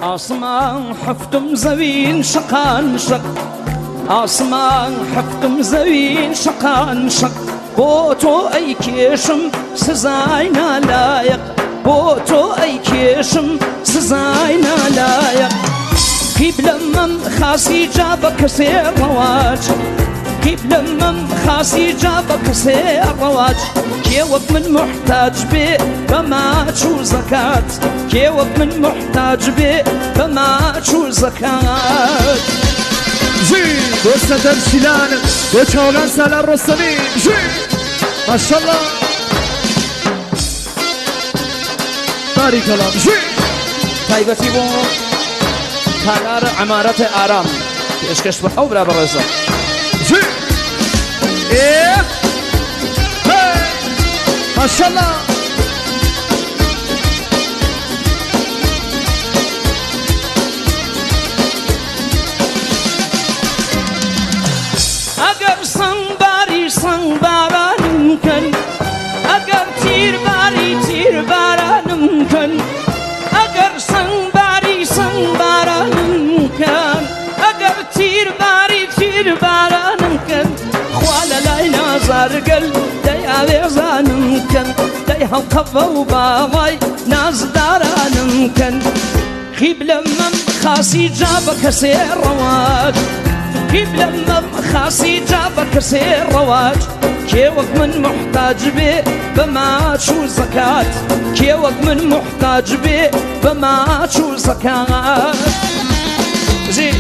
آسمان حفتم زوين شقان شق آسمان حفتم زوين شقان شق بوتو أي كيشم سزاينا لايق بوتو أي كيشم سزاينا لايق كيف لمم خاصي جابك سير رواج كيف لمم خاصي جابك سير رواج كيوك من محتاج بي فما تشو زكاة كيوك من محتاج بي فما تشو زكاة جي دوست درشلان دو چاولان سالار رستمی جي ما شاء الله بارك الله جي تايبتي بو تالار عمارة آرام اشكش بحو برا برزا جي ايه هاي ما شاء الله اگر سنگ بارانم کن اگر تیر بارانم کن اگر سنگ بارانم کن اگر تیر بارانم کن خوال لای نازار قل دی آویزانم کن دی هم قبا و باوای نازدارانم کن خیب لمم خاصی جابك سير رواج كيف لما خاصي جابك سير رواج كيوك من محتاج بي بما تشو زكاة كيوك من محتاج بي بما تشو زكاة زي